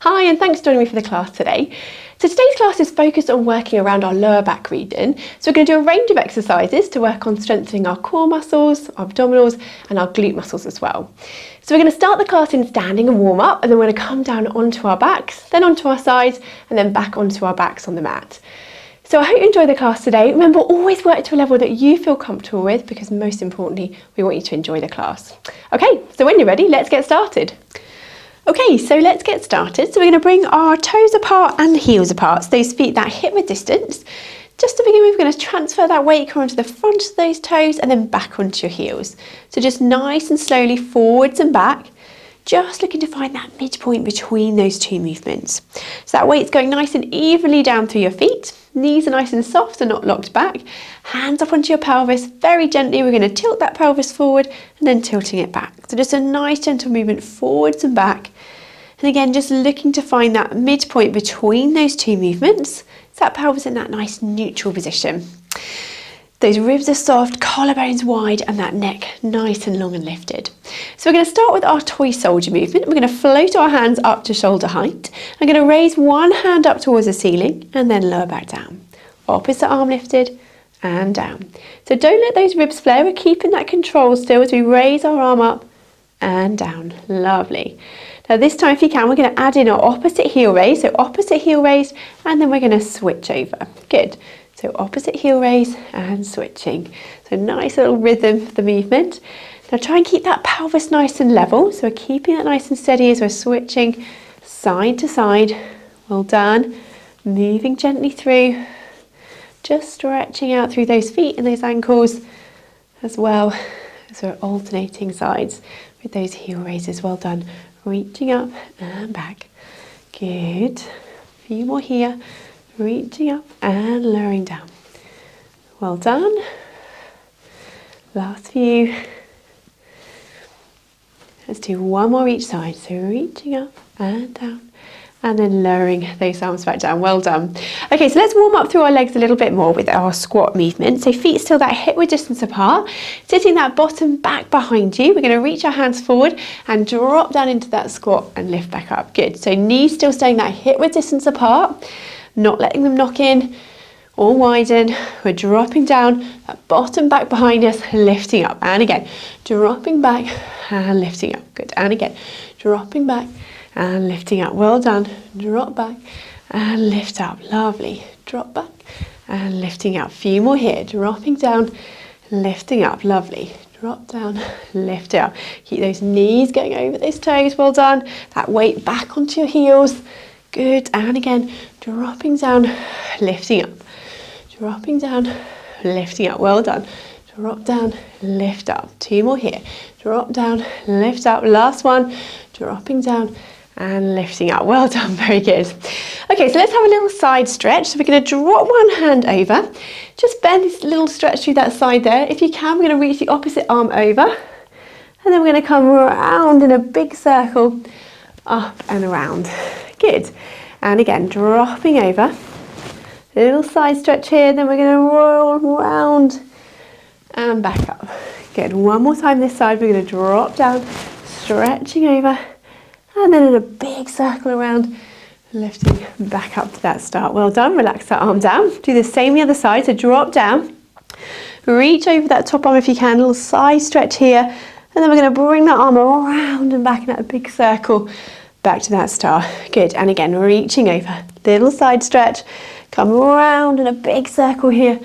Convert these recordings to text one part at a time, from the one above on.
Hi, and thanks for joining me for the class today. So today's class is focused on working around our lower back region. So we're going to do a range of exercises to work on strengthening our core muscles, our abdominals, and our glute muscles as well. So we're going to start the class in standing and warm up, and then we're going to come down onto our backs, then onto our sides, and then back onto our backs on the mat. So I hope you enjoy the class today. Remember, always work to a level that you feel comfortable with, because most importantly, we want you to enjoy the class. Okay, so when you're ready, let's get started. Okay, so let's get started. So we're going to bring our toes apart and heels apart, so those feet that hip width distance. Just to begin with, we're going to transfer that weight come onto the front of those toes and then back onto your heels. So just nice and slowly forwards and back, just looking to find that midpoint between those two movements. So that weight's going nice and evenly down through your feet. Knees are nice and soft and not locked back. Hands up onto your pelvis. Very gently, we're going to tilt that pelvis forward and then tilting it back. So just a nice gentle movement forwards and back. And again, just looking to find that midpoint between those two movements. So that pelvis in that nice neutral position. Those ribs are soft, collarbones wide, and that neck nice and long and lifted. So we're going to start with our toy soldier movement. We're going to float our hands up to shoulder height. I'm going to raise one hand up towards the ceiling and then lower back down. Opposite arm lifted and down. So don't let those ribs flare. We're keeping that control still as we raise our arm up and down. Lovely. Now this time, if you can, we're going to add in our opposite heel raise. So opposite heel raise, and then we're going to switch over. Good. So opposite heel raise and switching. So nice little rhythm for the movement. Now try and keep that pelvis nice and level. So we're keeping it nice and steady as we're switching side to side. Well done. Moving gently through. Just stretching out through those feet and those ankles as well as we're alternating sides with those heel raises. Well done. Reaching up and back. Good. A few more here. Reaching up and lowering down. Well done. Last few. Let's do one more each side. So reaching up and down and then lowering those arms back down. Well done. Okay, so let's warm up through our legs a little bit more with our squat movement. So feet still that hip width distance apart, sitting that bottom back behind you. We're going to reach our hands forward and drop down into that squat and lift back up. Good. So knees still staying that hip width distance apart. Not letting them knock in or widen. We're dropping down, that bottom back behind us, lifting up. And again, dropping back and lifting up. Good. And again, dropping back and lifting up. Well done. Drop back and lift up. Lovely. Drop back and lifting up. Few more here. Dropping down, lifting up. Lovely. Drop down, lift it up. Keep those knees going over those toes. Well done. That weight back onto your heels. Good. And again, dropping down, lifting up. Dropping down, lifting up. Well done. Drop down, lift up. Two more here. Drop down, lift up. Last one. Dropping down and lifting up. Well done. Very good. Okay, so let's have a little side stretch. So we're going to drop one hand over. Just bend this little stretch through that side there. If you can, we're going to reach the opposite arm over. And then we're going to come around in a big circle, up and around. Good. And again, dropping over. A little side stretch here, then we're going to roll around and back up. Good. One more time this side, we're going to drop down, stretching over, and then in a big circle around, lifting back up to that start. Well done. Relax that arm down. Do the same the other side, so drop down, reach over that top arm if you can, a little side stretch here, and then we're going to bring that arm around and back in that big circle, back to that star. Good. And again, reaching over. Little side stretch. Come around in a big circle here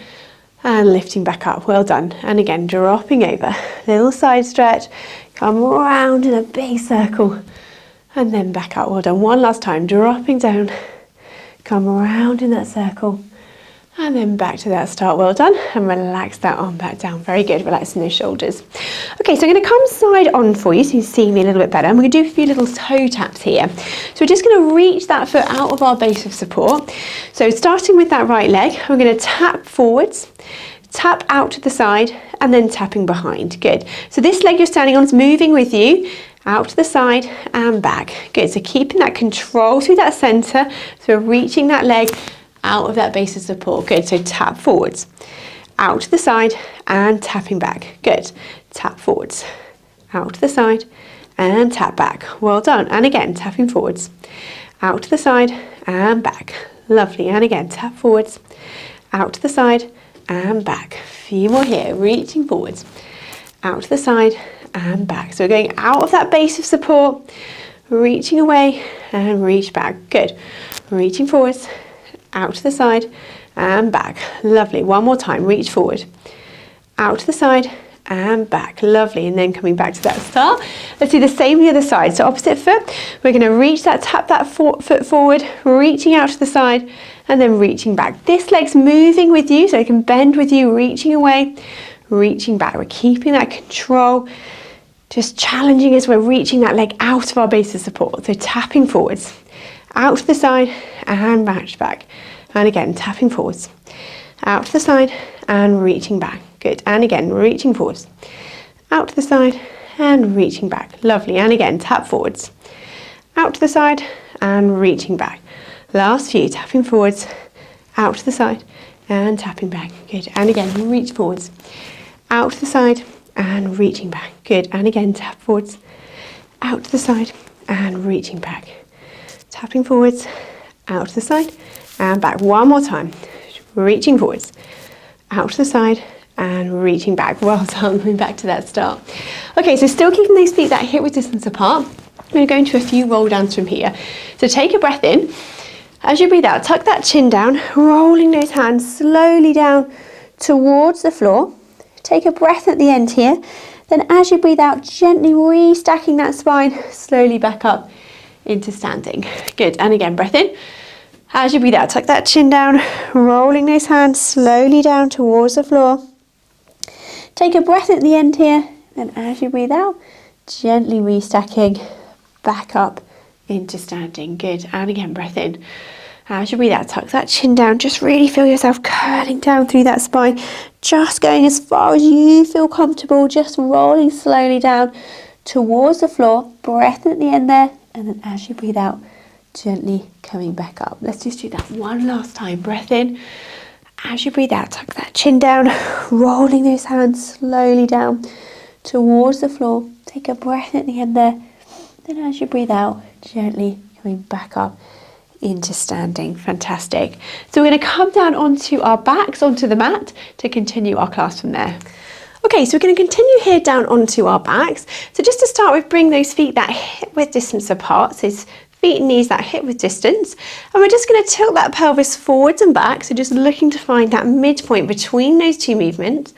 and lifting back up. Well done. And again, dropping over. Little side stretch. Come around in a big circle and then back up. Well done. One last time. Dropping down. Come around in that circle and then back to that start. Well done. And relax that arm back down. Very good. Relaxing those shoulders. Okay, so I'm going to come side on for you so you can see me a little bit better. And we're going to do a few little toe taps here. So we're just going to reach that foot out of our base of support. So starting with that right leg, we're going to tap forwards, tap out to the side, and then tapping behind. Good. So this leg you're standing on is moving with you, out to the side and back. Good. So keeping that control through that center. So we're reaching that leg out of that base of support. Good. So tap forwards, out to the side and tapping back. Good. Tap forwards, out to the side and tap back. Well done. And again, tapping forwards, out to the side and back. Lovely, and again, tap forwards, out to the side and back. A few more here, reaching forwards, out to the side and back. So we're going out of that base of support, reaching away and reach back. Good. Reaching forwards, out to the side and back. Lovely. One more time, reach forward, out to the side and back. Lovely. And then coming back to that start. Let's do the same the other side. So opposite foot, we're going to reach that, tap that foot forward, reaching out to the side and then reaching back. This leg's moving with you, so it can bend with you, reaching away, reaching back. We're keeping that control, just challenging as we're reaching that leg out of our base of support. So tapping forwards, out to the side and back. And again, tapping forwards, out to the side and reaching back. Good. And again, reaching forwards, out to the side and reaching back. Lovely. And again, tap forwards, out to the side and reaching back. Last few, tapping forwards, out to the side and tapping back. Good. And again, reach forwards, out to the side and reaching back. Good. And again, tap forwards, out to the side and reaching back. Tapping forwards, out to the side and back. One more time. Reaching forwards, out to the side and reaching back. Well done. Moving back to that start. Okay, so still keeping those feet that hip width distance apart. I'm going to go into a few roll downs from here. So take a breath in. As you breathe out, tuck that chin down, rolling those hands slowly down towards the floor. Take a breath at the end here. Then as you breathe out, gently restacking that spine, slowly back up into standing. Good. And again, breath in. As you breathe out, tuck that chin down, rolling those hands slowly down towards the floor. Take a breath at the end here. Then as you breathe out, gently restacking back up into standing. Good. And again, breath in. As you breathe out, tuck that chin down. Just really feel yourself curling down through that spine. Just going as far as you feel comfortable. Just rolling slowly down towards the floor. Breath at the end there. And then as you breathe out, gently coming back up. Let's just do that one last time. Breath in. As you breathe out, tuck that chin down. Rolling those hands slowly down towards the floor. Take a breath at the end there. Then as you breathe out, gently coming back up into standing. Fantastic. So we're going to come down onto our backs, onto the mat to continue our class from there. Okay, so we're going to continue here down onto our backs. So just to start with, bring those feet that hip width distance apart. So feet and knees that hip width distance. And we're just going to tilt that pelvis forwards and back. So just looking to find that midpoint between those two movements.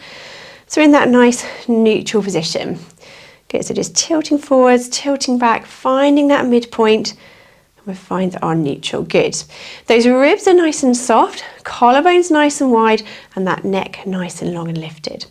So in that nice neutral position. Good, so just tilting forwards, tilting back, finding that midpoint. We find our neutral. Good. Those ribs are nice and soft, collarbones nice and wide, and that neck nice and long and lifted.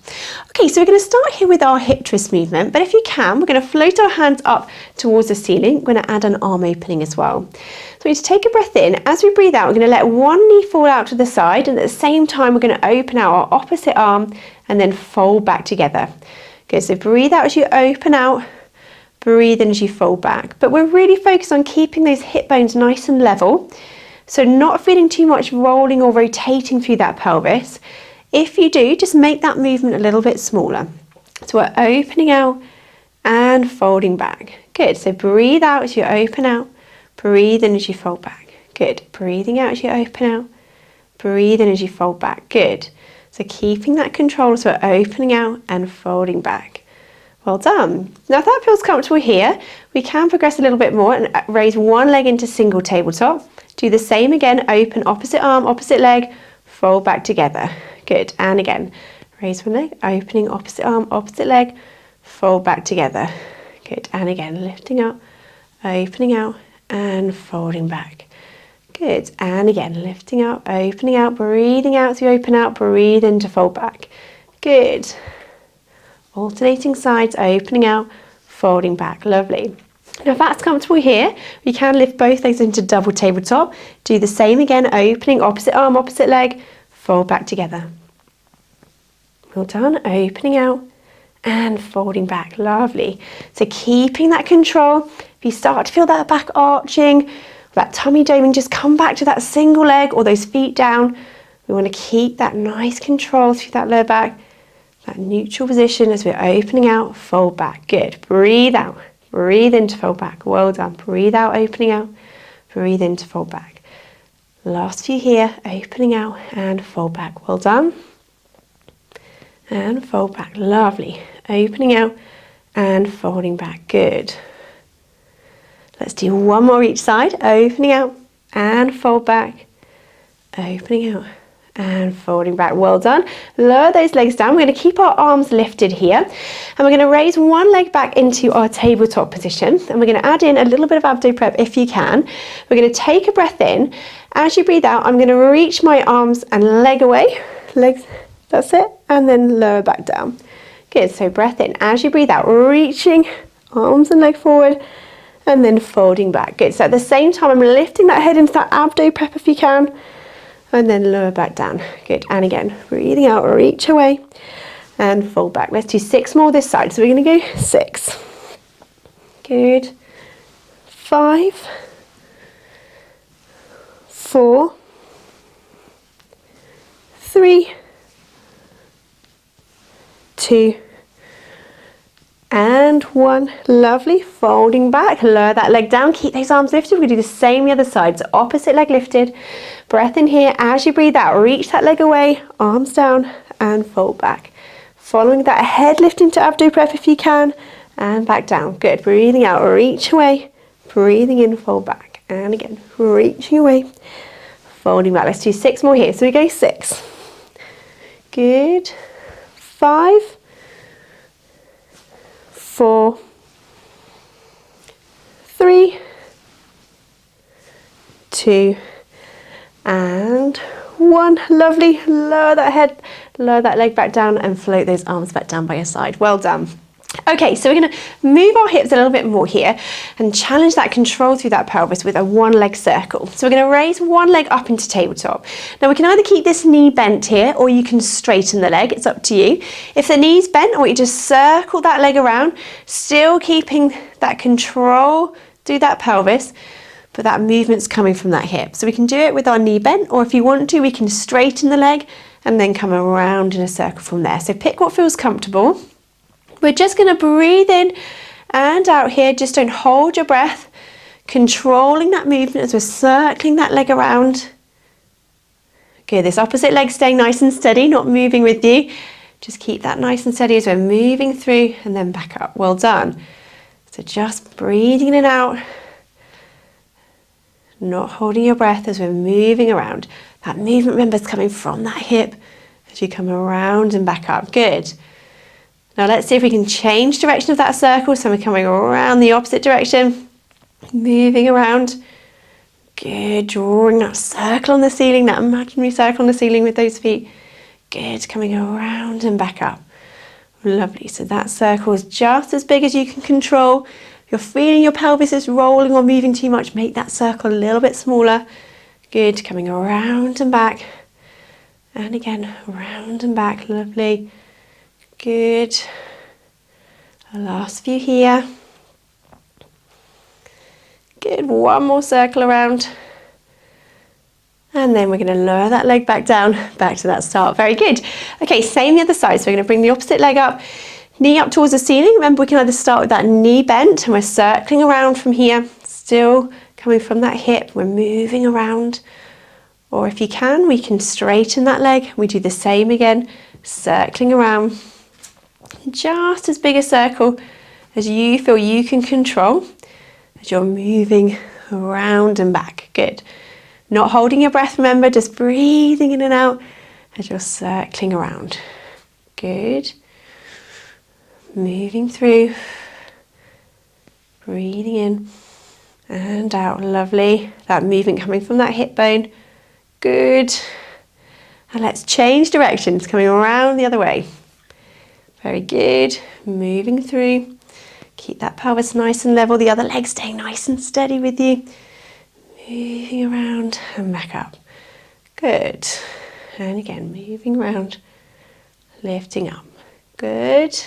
Okay, so we're going to start here with our hip twist movement, but if you can, we're going to float our hands up towards the ceiling. We're going to add an arm opening as well. So we need to take a breath in. As we breathe out, we're going to let one knee fall out to the side, and at the same time, we're going to open out our opposite arm and then fold back together. Good, so breathe out as you open out. Breathe in as you fold back. But we're really focused on keeping those hip bones nice and level. So not feeling too much rolling or rotating through that pelvis. If you do, just make that movement a little bit smaller. So we're opening out and folding back. Good. So breathe out as you open out. Breathe in as you fold back. Good. Breathing out as you open out. Breathe in as you fold back. Good. So keeping that control as we're opening out and folding back. Well done. Now if that feels comfortable here, we can progress a little bit more and raise one leg into single tabletop. Do the same again, open opposite arm, opposite leg, fold back together. Good, and again, raise one leg, opening opposite arm, opposite leg, fold back together. Good, and again, lifting up, opening out and folding back. Good, and again, lifting up, opening out, breathing out as you open out, breathe in to fold back. Good. Alternating sides, opening out, folding back. Lovely. Now if that's comfortable here, we can lift both legs into double tabletop. Do the same again, opening opposite arm, opposite leg, fold back together. Well done. Opening out and folding back. Lovely. So keeping that control. If you start to feel that back arching, that tummy doming, just come back to that single leg or those feet down. We want to keep that nice control through that lower back. That neutral position as we're opening out, fold back. Good. Breathe out. Breathe in to fold back. Well done. Breathe out, opening out. Breathe in to fold back. Last few here, opening out and fold back. Well done. And fold back. Lovely. Opening out and folding back. Good. Let's do one more each side. Opening out and fold back. Opening out and folding back. Well done. Lower those legs down. We're going to keep our arms lifted here, and we're going to raise one leg back into our tabletop position, and we're going to add in a little bit of abdo prep if you can. We're going to take a breath in. As you breathe out, I'm going to reach my arms and leg away. Legs, that's it, and then lower back down. Good. So breath in. As you breathe out, reaching arms and leg forward, and then folding back. Good. So at the same time, I'm lifting that head into that abdo prep if you can, and then lower back down. Good. And again, breathing out, reach away and fold back. Let's do 6 more this side. So we're going to go 6. Good. 5, 4, 3, 2, and 1. Lovely. Folding back. Lower that leg down. Keep those arms lifted. We're going to do the same the other side. So opposite leg lifted. Breath in here. As you breathe out, reach that leg away. Arms down and fold back. Following that, head lift into abdo prep if you can. And back down. Good. Breathing out. Reach away. Breathing in. Fold back. And again. Reaching away. Folding back. Let's do 6 more here. So we go 6. Good. 5, 4, 3, 2, and 1. Lovely. Lower that head, lower that leg back down, and float those arms back down by your side. Well done. Okay, so we're going to move our hips a little bit more here and challenge that control through that pelvis with a 1-leg circle. So we're going to raise one leg up into tabletop. Now we can either keep this knee bent here, or you can straighten the leg. It's up to you. If the knee's bent, I want you to circle that leg around, still keeping that control through that pelvis, but that movement's coming from that hip. So we can do it with our knee bent, or if you want to, we can straighten the leg and then come around in a circle from there. So pick what feels comfortable. We're just going to breathe in and out here. Just don't hold your breath. Controlling that movement as we're circling that leg around. Good. This opposite leg staying nice and steady, not moving with you. Just keep that nice and steady as we're moving through and then back up. Well done. So just breathing in and out. Not holding your breath as we're moving around. That movement, remember, is coming from that hip as you come around and back up. Good. Now let's see if we can change direction of that circle. So we're coming around the opposite direction, moving around. Good, drawing that circle on the ceiling, that imaginary circle on the ceiling with those feet. Good, coming around and back up. Lovely, so that circle is just as big as you can control. If you're feeling your pelvis is rolling or moving too much, make that circle a little bit smaller. Good, coming around and back. And again, around and back, lovely. Good. Our last few here. Good. One more circle around. And then we're going to lower that leg back down, back to that start. Very good. Okay, same the other side. So we're going to bring the opposite leg up, knee up towards the ceiling. Remember, we can either start with that knee bent and we're circling around from here, still coming from that hip. We're moving around. Or if you can, we can straighten that leg. We do the same again, circling around. Just as big a circle as you feel you can control as you're moving around and back. Good. Not holding your breath, remember, just breathing in and out as you're circling around. Good. Moving through. Breathing in and out. Lovely. That movement coming from that hip bone. Good. And let's change directions, coming around the other way. Very good. Moving through. Keep that pelvis nice and level. The other leg staying nice and steady with you. Moving around and back up. Good. And again, moving around, lifting up. Good.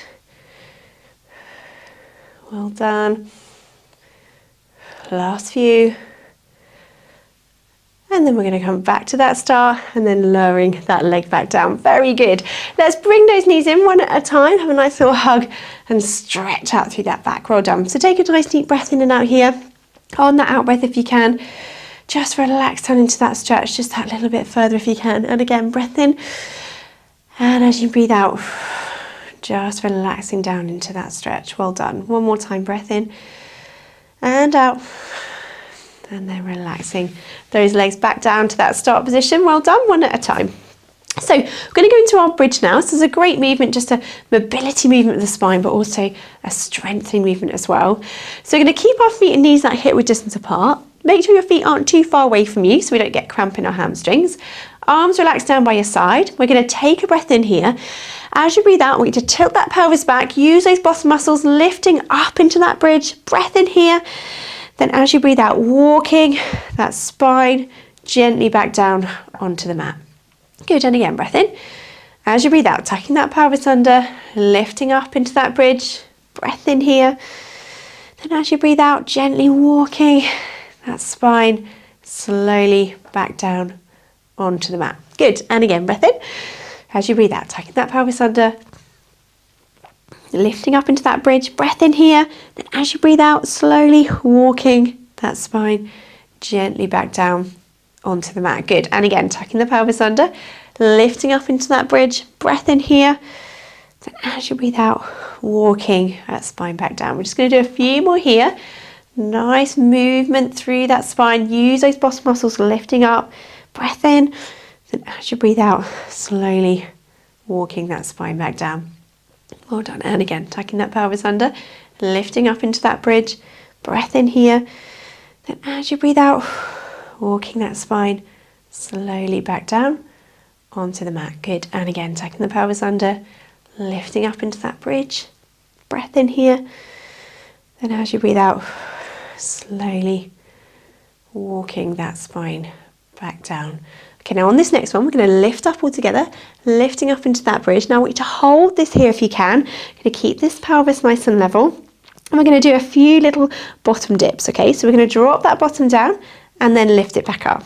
Well done. Last few. And then we're going to come back to that start and then lowering that leg back down. Very good. Let's bring those knees in one at a time. Have a nice little hug and stretch out through that back. Well done. So take a nice deep breath in and out here. On that out breath, if you can, just relax down into that stretch, just that little bit further if you can. And again, breath in. And as you breathe out, just relaxing down into that stretch. Well done. One more time, breath in and out. And then relaxing those legs back down to that start position. Well done, one at a time. So we're going to go into our bridge now. So this is a great movement, just a mobility movement of the spine, but also a strengthening movement as well. So we're going to keep our feet and knees that hip width distance apart. Make sure your feet aren't too far away from you so we don't get cramp in our hamstrings. Arms relaxed down by your side. We're going to take a breath in here. As you breathe out, we need to tilt that pelvis back, use those bottom muscles, lifting up into that bridge. Breath in here. Then as you breathe out, walking that spine gently back down onto the mat. Good, and again, breath in. As you breathe out, tucking that pelvis under, lifting up into that bridge. Breath in here. Then as you breathe out, gently walking that spine slowly back down onto the mat. Good, and again, breath in. As you breathe out, tucking that pelvis under, lifting up into that bridge. Breath in here. Then as you breathe out, slowly walking that spine gently back down onto the mat. Good, and again, tucking the pelvis under, lifting up into that bridge. Breath in here. Then as you breathe out, walking that spine back down. We're just going to do a few more here. Nice movement through that spine. Use those bottom muscles, lifting up. Breath in. Then as you breathe out, slowly walking that spine back down. Well done. And again, tucking that pelvis under, lifting up into that bridge. Breath in here. Then as you breathe out, walking that spine slowly back down onto the mat. Good. And again, tucking the pelvis under, lifting up into that bridge. Breath in here. Then as you breathe out, slowly walking that spine back down. Okay, now on this next one, we're going to lift up all together, lifting up into that bridge. Now I want you to hold this here if you can. Going to keep this pelvis nice and level. And we're going to do a few little bottom dips, okay? So we're going to drop that bottom down and then lift it back up.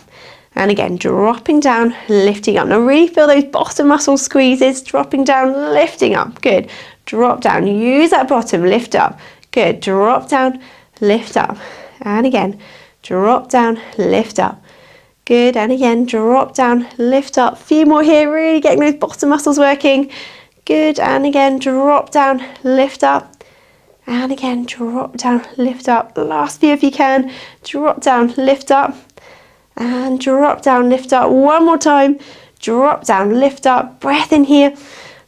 And again, dropping down, lifting up. Now really feel those bottom muscle squeezes, dropping down, lifting up. Good. Drop down, use that bottom, lift up. Good. Drop down, lift up. And again, drop down, lift up. Good, and again, drop down, lift up. Few more here, really getting those bottom muscles working. Good, and again, drop down, lift up. And again, drop down, lift up. Last few if you can. Drop down, lift up. And drop down, lift up. One more time. Drop down, lift up. Breath in here.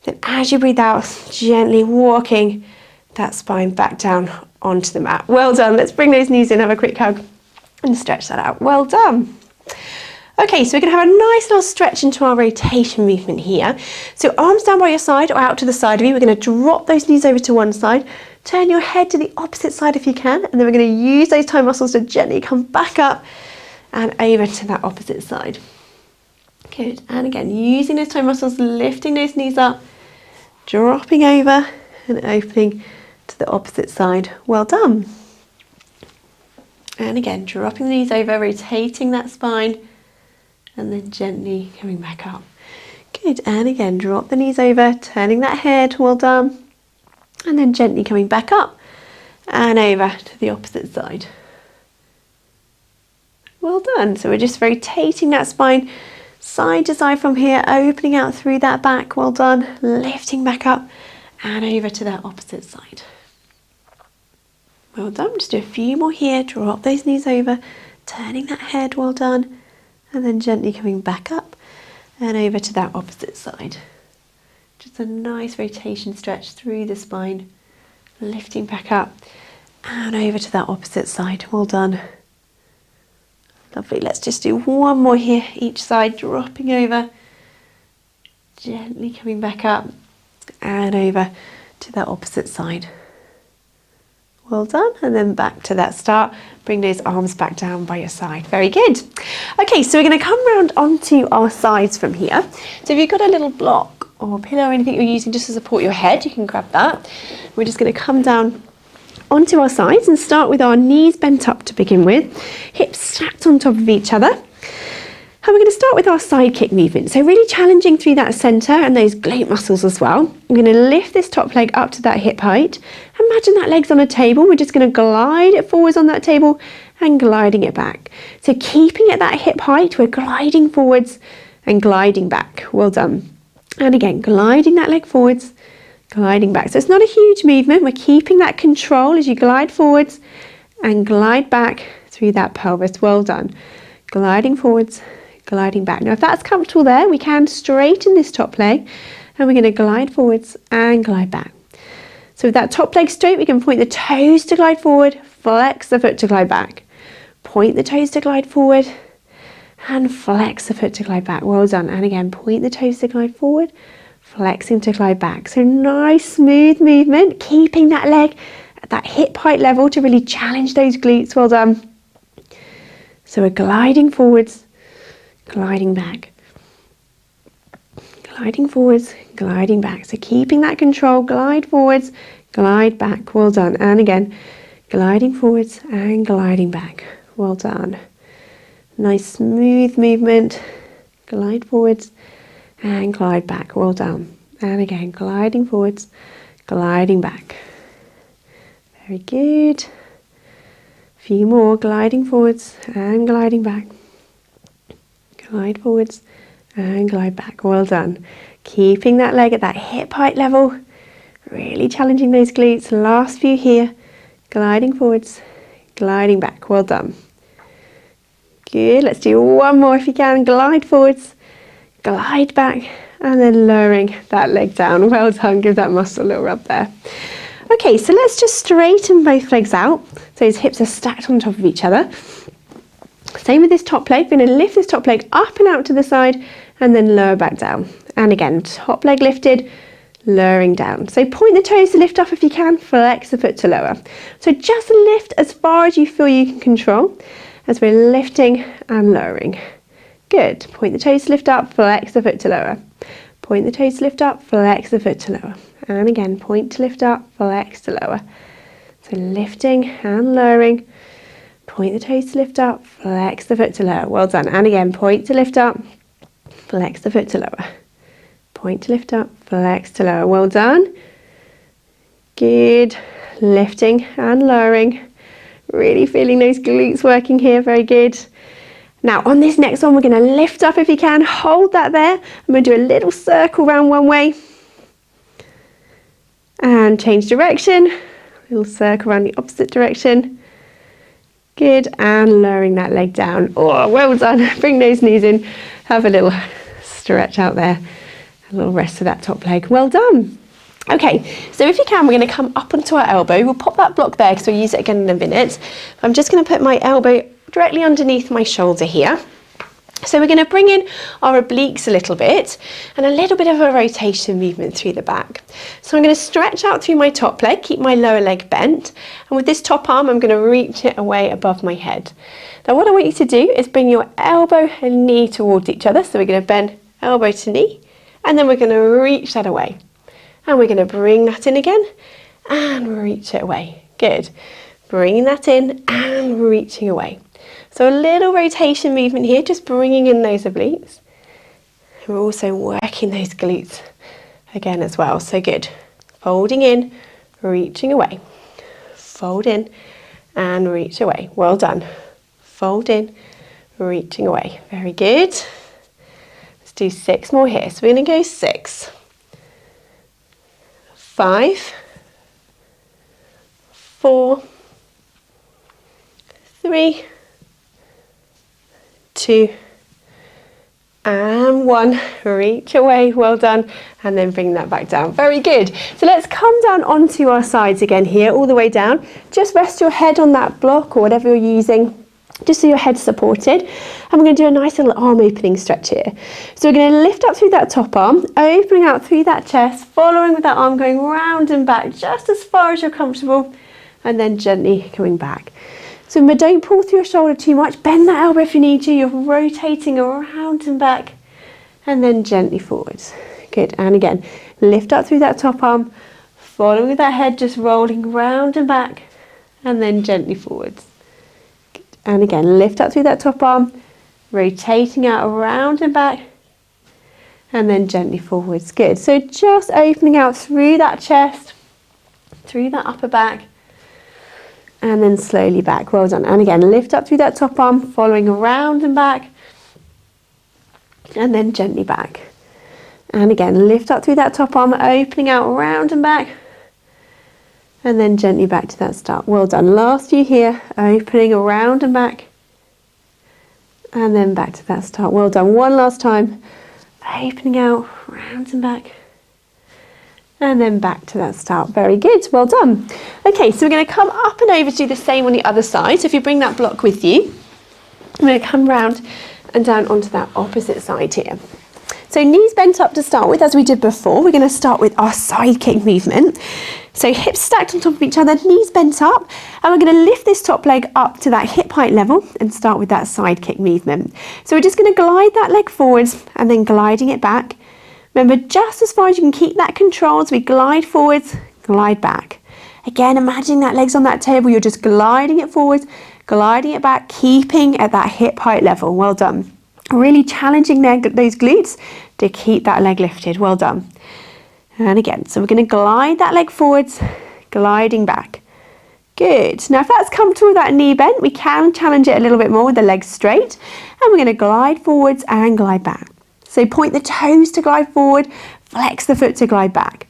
Then as you breathe out, gently walking that spine back down onto the mat. Well done. Let's bring those knees in, have a quick hug and stretch that out. Well done. Okay, so we're going to have a nice little stretch into our rotation movement here. So arms down by your side or out to the side of you. We're going to drop those knees over to one side. Turn your head to the opposite side if you can. And then we're going to use those toe muscles to gently come back up and over to that opposite side. Good. And again, using those toe muscles, lifting those knees up, dropping over and opening to the opposite side. Well done. And again, dropping the knees over, rotating that spine. And then gently coming back up. Good, and again, drop the knees over, turning that head, well done. And then gently coming back up and over to the opposite side. Well done. So we're just rotating that spine side to side from here, opening out through that back, well done. Lifting back up and over to that opposite side. Well done, just do a few more here, drop those knees over, turning that head, well done. And then gently coming back up and over to that opposite side. Just a nice rotation stretch through the spine, lifting back up and over to that opposite side. Well done. Lovely. Let's just do one more here, each side, dropping over, gently coming back up and over to that opposite side. Well done, and then back to that start. Bring those arms back down by your side. Very good. Okay, so we're going to come round onto our sides from here. So if you've got a little block or pillow or anything you're using just to support your head, you can grab that. We're just going to come down onto our sides and start with our knees bent up to begin with, hips stacked on top of each other. And we're going to start with our side kick movement. So really challenging through that centre and those glute muscles as well. I'm going to lift this top leg up to that hip height. Imagine that leg's on a table. We're just going to glide it forwards on that table and gliding it back. So keeping at that hip height, we're gliding forwards and gliding back. Well done. And again, gliding that leg forwards, gliding back. So it's not a huge movement. We're keeping that control as you glide forwards and glide back through that pelvis. Well done. Gliding forwards, gliding back. Now if that's comfortable there, we can straighten this top leg and we're going to glide forwards and glide back. So with that top leg straight, we can point the toes to glide forward, flex the foot to glide back. Point the toes to glide forward and flex the foot to glide back. Well done. And again, point the toes to glide forward, flexing to glide back. So nice smooth movement, keeping that leg at that hip height level to really challenge those glutes. Well done. So we're gliding forwards, gliding back. Gliding forwards, gliding back. So keeping that control, glide forwards, glide back. Well done. And again, gliding forwards and gliding back. Well done. Nice smooth movement. Glide forwards and glide back. Well done. And again, gliding forwards, gliding back. Very good. A few more, gliding forwards and gliding back. Glide forwards and glide back. Well done. Keeping that leg at that hip height level. Really challenging those glutes. Last few here. Gliding forwards, gliding back. Well done. Good. Let's do one more if you can. Glide forwards, glide back, and then lowering that leg down. Well done. Give that muscle a little rub there. Okay, so let's just straighten both legs out. So his hips are stacked on top of each other. Same with this top leg. We're going to lift this top leg up and out to the side and then lower back down. And again, top leg lifted, lowering down. So point the toes to lift up if you can, flex the foot to lower. So just lift as far as you feel you can control as we're lifting and lowering. Good. Point the toes to lift up, flex the foot to lower. Point the toes to lift up, flex the foot to lower. And again, point to lift up, flex to lower. So lifting and lowering. Point the toes to lift up, flex the foot to lower. Well done. And again, point to lift up, flex the foot to lower. Point to lift up, flex to lower. Well done. Good. Lifting and lowering. Really feeling those glutes working here. Very good. Now on this next one, we're going to lift up if you can. Hold that there. I'm going to do a little circle round one way. And change direction. Little circle around the opposite direction. Good. And lowering that leg down. Oh, well done. Bring those knees in. Have a little stretch out there. A little rest of that top leg. Well done. Okay, so if you can, we're going to come up onto our elbow. We'll pop that block there because we'll use it again in a minute. I'm just going to put my elbow directly underneath my shoulder here. So we're going to bring in our obliques a little bit and a little bit of a rotation movement through the back. So I'm going to stretch out through my top leg, keep my lower leg bent, and with this top arm I'm going to reach it away above my head. Now what I want you to do is bring your elbow and knee towards each other. So we're going to bend elbow to knee and then we're going to reach that away. And we're going to bring that in again and reach it away. Good. Bringing that in and reaching away. So a little rotation movement here, just bringing in those obliques. And we're also working those glutes again as well. So good. Folding in, reaching away. Fold in and reach away. Well done. Fold in, reaching away. Very good. Let's do 6 more here. So we're going to go 6, 5, 4, 3, 2, and 1. Reach away. Well done. And then bring that back down. Very good. So let's come down onto our sides again here, all the way down. Just rest your head on that block or whatever you're using, just so your head's supported. And we're going to do a nice little arm opening stretch here. So we're going to lift up through that top arm, opening out through that chest, following with that arm going round and back just as far as you're comfortable, and then gently coming back. So remember, don't pull through your shoulder too much. Bend that elbow if you need to. You're rotating around and back, and then gently forwards. Good. And again, lift up through that top arm, following with that head just rolling round and back, and then gently forwards. Good. And again, lift up through that top arm, rotating out around and back, and then gently forwards. Good. So just opening out through that chest, through that upper back, and then slowly back. Well done. And again, lift up through that top arm, following around and back, and then gently back. And again, lift up through that top arm, opening out around and back, and then gently back to that start. Well done. Last few here, opening around and back, and then back to that start. Well done. One last time, opening out, round and back, and then back to that start. Very good. Well done. Okay, so we're going to come up and over to do the same on the other side. So if you bring that block with you, I'm going to come round and down onto that opposite side here. So knees bent up to start with, as we did before. We're going to start with our side kick movement. So hips stacked on top of each other, knees bent up, and we're going to lift this top leg up to that hip height level and start with that side kick movement. So we're just going to glide that leg forwards and then gliding it back. Remember, just as far as you can keep that control as we glide forwards, glide back. Again, imagine that leg's on that table, you're just gliding it forwards, gliding it back, keeping at that hip height level. Well done. Really challenging those glutes to keep that leg lifted. Well done. And again, so we're going to glide that leg forwards, gliding back. Good. Now if that's comfortable with that knee bent, we can challenge it a little bit more with the legs straight. And we're going to glide forwards and glide back. So point the toes to glide forward, flex the foot to glide back.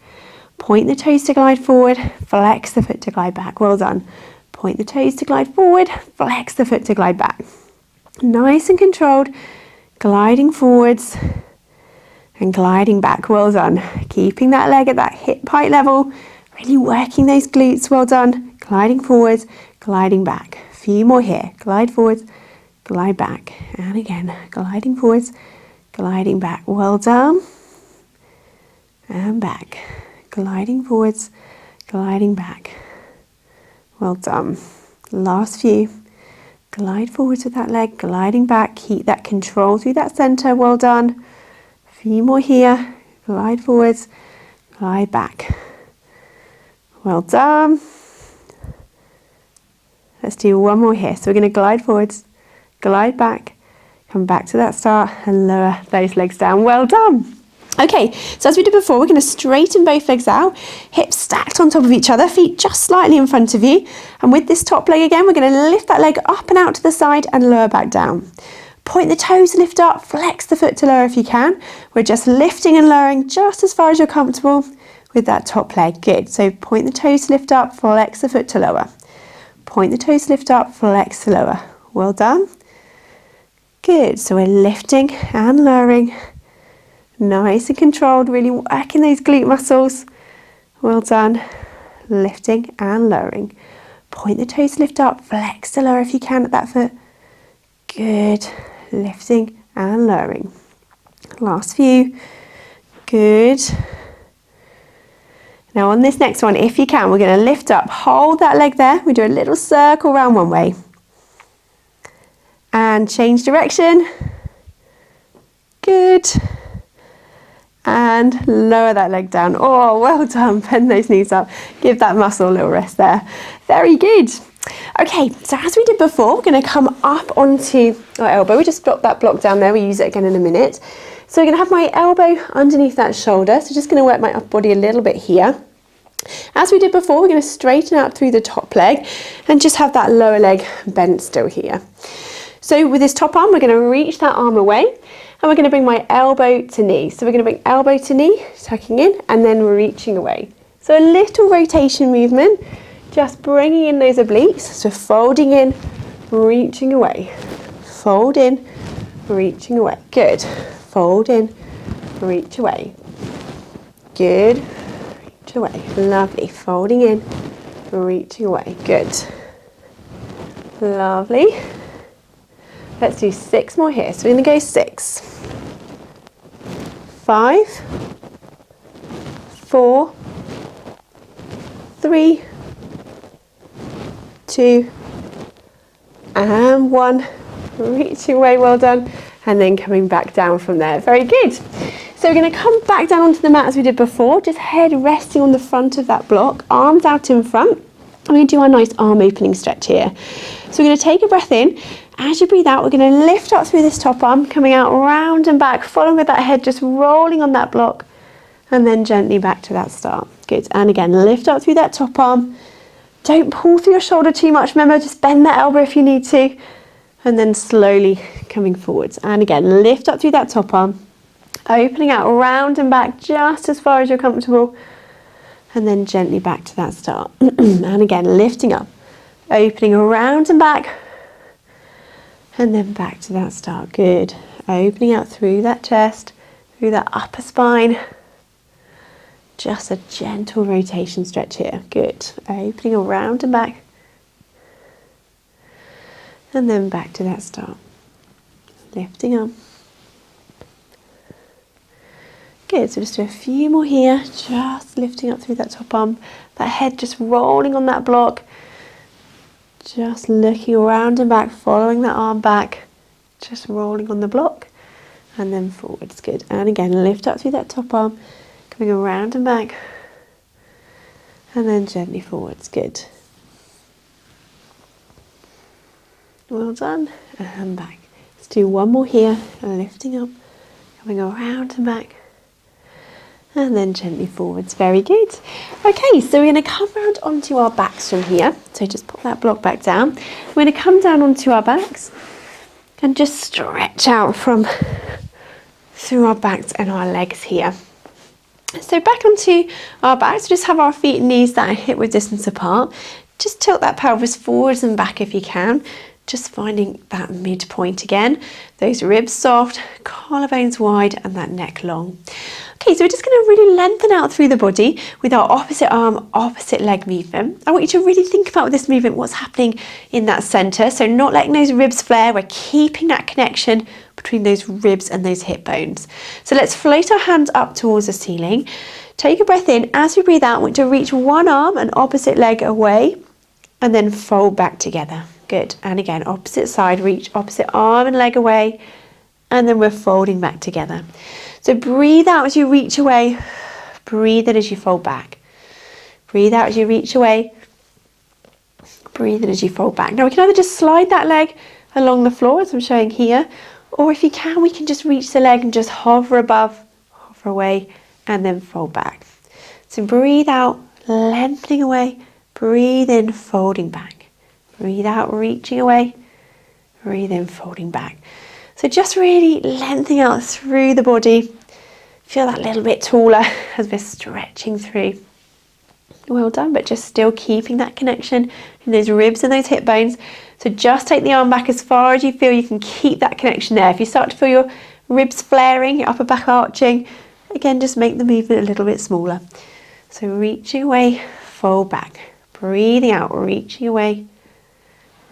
Point the toes to glide forward, flex the foot to glide back. Well done. Point the toes to glide forward, flex the foot to glide back. Nice and controlled. Gliding forwards and gliding back. Well done. Keeping that leg at that hip height level, really working those glutes. Well done. Gliding forwards, gliding back. A few more here. Glide forwards, glide back. And again, gliding forwards, gliding back. Well done. And back. Gliding forwards, gliding back. Well done. Last few. Glide forwards with that leg, gliding back, keep that control through that centre. Well done. A few more here. Glide forwards, glide back. Well done. Let's do one more here. So we're going to glide forwards, glide back, come back to that start and lower those legs down. Well done. Okay, so as we did before, we're going to straighten both legs out, hips stacked on top of each other, feet just slightly in front of you. And with this top leg again, we're going to lift that leg up and out to the side and lower back down. Point the toes, lift up, flex the foot to lower if you can. We're just lifting and lowering just as far as you're comfortable with that top leg. Good. So point the toes, lift up, flex the foot to lower. Point the toes, lift up, flex to lower. Well done. Good. So we're lifting and lowering. Nice and controlled, really working those glute muscles. Well done. Lifting and lowering. Point the toes, lift up, flex to lower if you can at that foot. Good. Lifting and lowering. Last few. Good. Now on this next one, if you can, we're going to lift up, hold that leg there. We do a little circle round one way. And change direction. Good. And lower that leg down. Oh, well done. Bend those knees up. Give that muscle a little rest there. Very good. Okay, so as we did before, we're going to come up onto our elbow. We just drop that block down there. We'll use it again in a minute. So we're going to have my elbow underneath that shoulder. So just going to work my upper body a little bit here. As we did before, we're going to straighten out through the top leg and just have that lower leg bent still here. So with this top arm, we're going to reach that arm away. And we're going to bring my elbow to knee. So we're going to bring elbow to knee, tucking in, and then reaching away. So a little rotation movement, just bringing in those obliques. So folding in, reaching away. Fold in, reaching away. Good. Fold in, reach away. Good. Reach away. Lovely. Folding in, reaching away. Good. Lovely. Let's do 6 more here. So we're going to go 6, 5, 4, 3, 2, and 1. Reaching away, well done. And then coming back down from there. Very good. So we're going to come back down onto the mat as we did before. Just head resting on the front of that block, arms out in front. We're going to do our nice arm opening stretch here. So we're going to take a breath in. As you breathe out, we're going to lift up through this top arm, coming out round and back, following with that head just rolling on that block, and then gently back to that start. Good. And again, lift up through that top arm, Don't pull through your shoulder too much. Remember, just bend that elbow if you need to. And then slowly coming forwards. And again, lift up through that top arm. Opening out round and back just as far as you're comfortable. And then gently back to that start. And again, lifting up. Opening around and back. And then back to that start. Good. Opening out through that chest, through that upper spine. Just a gentle rotation stretch here. Good. Opening around and back. And then back to that start. Lifting up. Good. So just do a few more here. Just lifting up through that top arm. That head just rolling on that block. Just looking around and back, following that arm back. Just rolling on the block. And then forwards. Good. And again, lift up through that top arm. Coming around and back, and then gently forwards. Good. Well done. And back. Let's do one more here. And lifting up, coming around and back, and then gently forwards. Very good. Okay, so we're going to come round onto our backs from here. So just put that block back down. We're going to come down onto our backs and just stretch out from through our backs and our legs here. So back onto our backs, just have our feet and knees that are hip width distance apart. Just tilt that pelvis forwards and back if you can. Just finding that midpoint again. Those ribs soft, collarbones wide, and that neck long. Okay, so we're just going to really lengthen out through the body with our opposite arm, opposite leg movement. I want you to really think about this movement, what's happening in that centre. So not letting those ribs flare, we're keeping that connection between those ribs and those hip bones. So let's float our hands up towards the ceiling. Take a breath in. As we breathe out, I want to reach one arm and opposite leg away and then fold back together. Good. And again, opposite side, reach opposite arm and leg away, and then we're folding back together. So breathe out as you reach away. Breathe in as you fold back. Breathe out as you reach away. Breathe in as you fold back. Now we can either just slide that leg along the floor as I'm showing here, or if you can, we can just reach the leg and just hover above, hover away, and then fold back. So breathe out, lengthening away. Breathe in, folding back. Breathe out, reaching away. Breathe in, folding back. So just really lengthening out through the body. Feel that little bit taller as we're stretching through. Well done, but just still keeping that connection in those ribs and those hip bones. So just take the arm back as far as you feel you can keep that connection there. If you start to feel your ribs flaring, your upper back arching, again, just make the movement a little bit smaller. So reaching away, fold back. Breathing out, reaching away.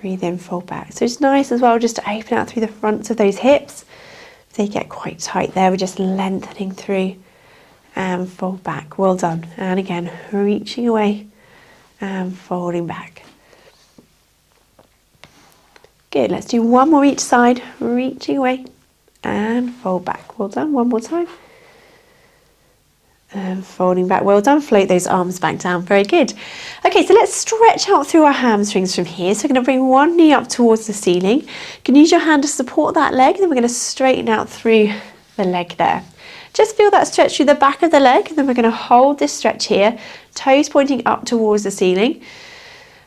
Breathe in, fold back. So it's nice as well just to open out through the fronts of those hips. If they get quite tight there, we're just lengthening through and fold back. Well done. And again, reaching away and folding back. Good. Let's do one more each side. Reaching away and fold back. Well done. One more time. And folding back. Well done. Float those arms back down. Very good. Okay, so let's stretch out through our hamstrings from here. So we're going to bring one knee up towards the ceiling. You can use your hand to support that leg. Then we're going to straighten out through the leg there. Just feel that stretch through the back of the leg. And then we're going to hold this stretch here. Toes pointing up towards the ceiling.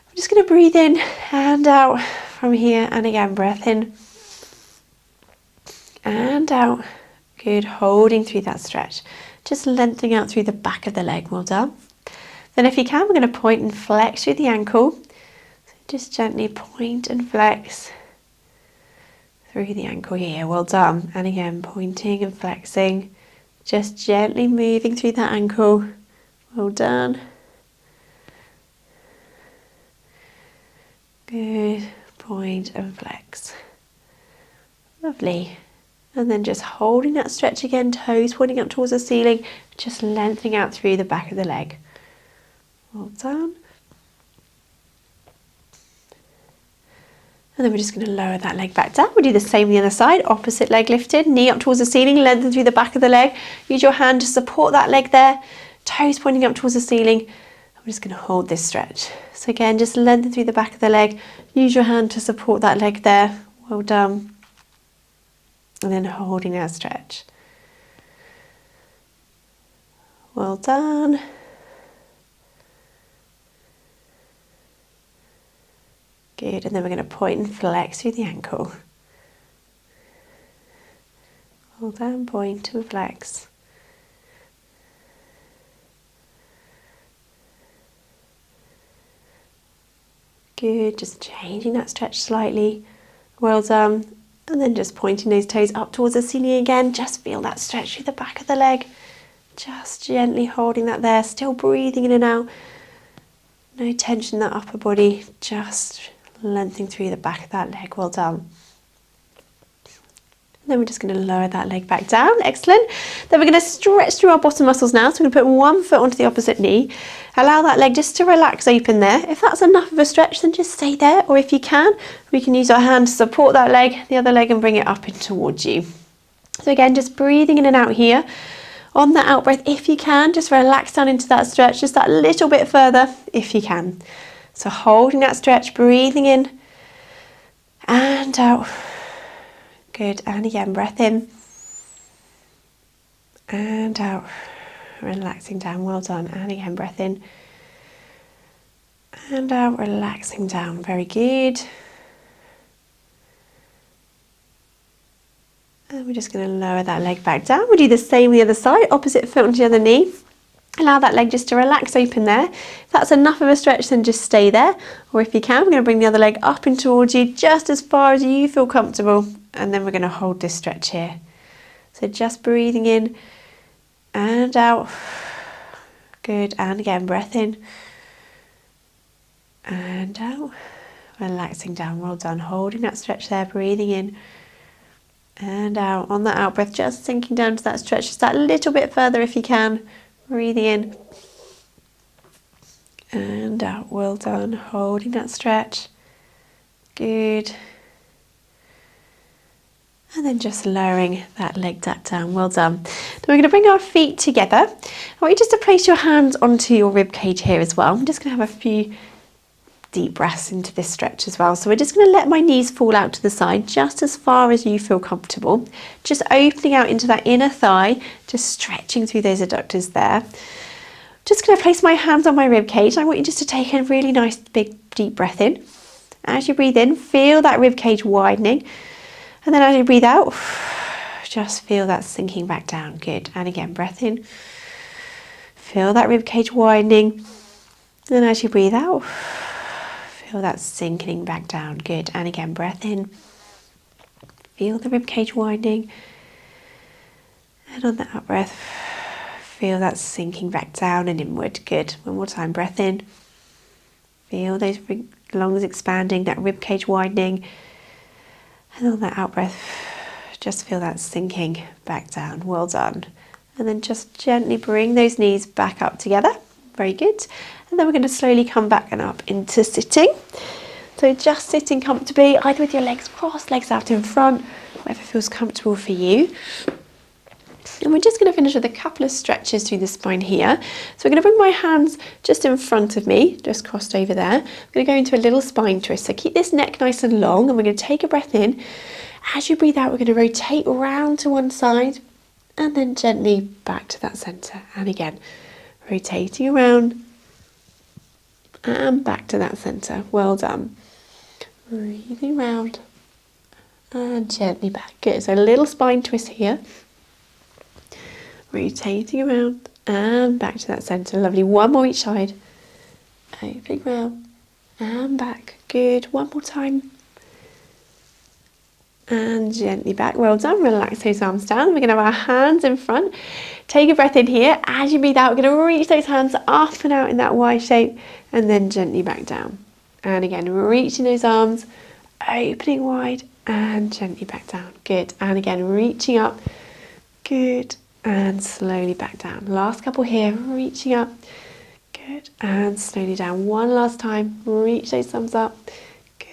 I'm just going to breathe in and out from here. And again, breath in and out. Good. Holding through that stretch. Just lengthening out through the back of the leg. Well done. Then if you can, we're going to point and flex through the ankle. So just gently point and flex through the ankle here. Well done. And again, pointing and flexing. Just gently moving through that ankle. Well done. Good. Point and flex. Lovely. And then just holding that stretch again, toes pointing up towards the ceiling, just lengthening out through the back of the leg. Well done. And then we're just going to lower that leg back down. We'll do the same on the other side. Opposite leg lifted, knee up towards the ceiling, lengthen through the back of the leg. Use your hand to support that leg there. Toes pointing up towards the ceiling. I'm just going to hold this stretch. So again, just lengthen through the back of the leg. Use your hand to support that leg there. Well done. And then holding that stretch. Well done. Good, and then we're going to point and flex through the ankle. Hold down, point and flex. Good, just changing that stretch slightly. Well done. And then just pointing those toes up towards the ceiling again. Just feel that stretch through the back of the leg. Just gently holding that there, still breathing in and out. No tension in that upper body, just lengthening through the back of that leg. Well done. Then we're just going to lower that leg back down. Excellent. Then we're going to stretch through our bottom muscles now. So we're going to put one foot onto the opposite knee. Allow that leg just to relax open there. If that's enough of a stretch, then just stay there. Or if you can, we can use our hand to support that leg, the other leg, and bring it up and towards you. So again, just breathing in and out here. On that out breath, if you can, just relax down into that stretch, just that little bit further if you can. So holding that stretch, breathing in and out. Good, and again, breath in and out, relaxing down, well done, and again, breath in and out, relaxing down, very good. And we're just going to lower that leg back down. We'll do the same on the other side, opposite foot onto the other knee. Allow that leg just to relax open there. If that's enough of a stretch, then just stay there. Or if you can, we're going to bring the other leg up and towards you, just as far as you feel comfortable. And then we're going to hold this stretch here. So just breathing in and out. Good, and again, breath in and out. Relaxing down, well done. Holding that stretch there, breathing in and out. On that out breath, just sinking down to that stretch, just that little bit further if you can. Breathing in and out, well done. Holding that stretch. Good. And then just lowering that leg back down, well done. Then we're going to bring our feet together. I want you just to place your hands onto your rib cage here as well. I'm just going to have a few deep breaths into this stretch as well. So we're just going to let my knees fall out to the side just as far as you feel comfortable. Just opening out into that inner thigh, just stretching through those adductors there. Just going to place my hands on my rib cage. I want you just to take a really nice big deep breath in. As you breathe in, feel that rib cage widening. And then as you breathe out, just feel that sinking back down. Good. And again, breath in. Feel that rib cage widening. And as you breathe out, feel that sinking back down. Good. And again, breath in. Feel the rib cage widening. And on the out breath, feel that sinking back down and inward. Good. One more time. Breath in. Feel those lungs expanding, that rib cage widening. And on that out breath, just feel that sinking back down. Well done. And then just gently bring those knees back up together. Very good. And then we're going to slowly come back and up into sitting. So just sitting comfortably, either with your legs crossed, legs out in front, whatever feels comfortable for you. And we're just going to finish with a couple of stretches through the spine here. So we're going to bring my hands just in front of me, just crossed over there. We're going to go into a little spine twist. So keep this neck nice and long, and we're going to take a breath in. As you breathe out, we're going to rotate around to one side and then gently back to that centre. And again, rotating around and back to that centre. Well done. Breathing around and gently back. Good. So a little spine twist here. Rotating around and back to that centre. Lovely. One more each side. Opening around and back. Good. One more time. And gently back. Well done. Relax those arms down. We're going to have our hands in front. Take a breath in here. As you breathe out, we're going to reach those hands up and out in that Y shape and then gently back down. And again, reaching those arms, opening wide and gently back down. Good. And again, reaching up. Good. And slowly back down. Last couple here, reaching up. Good. And slowly down. One last time. Reach those thumbs up.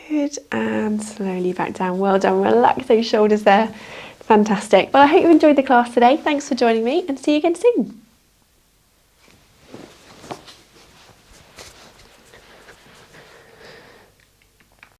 Good. And slowly back down. Well done. Relax those shoulders there. Fantastic. Well, I hope you enjoyed the class today. Thanks for joining me and see you again soon.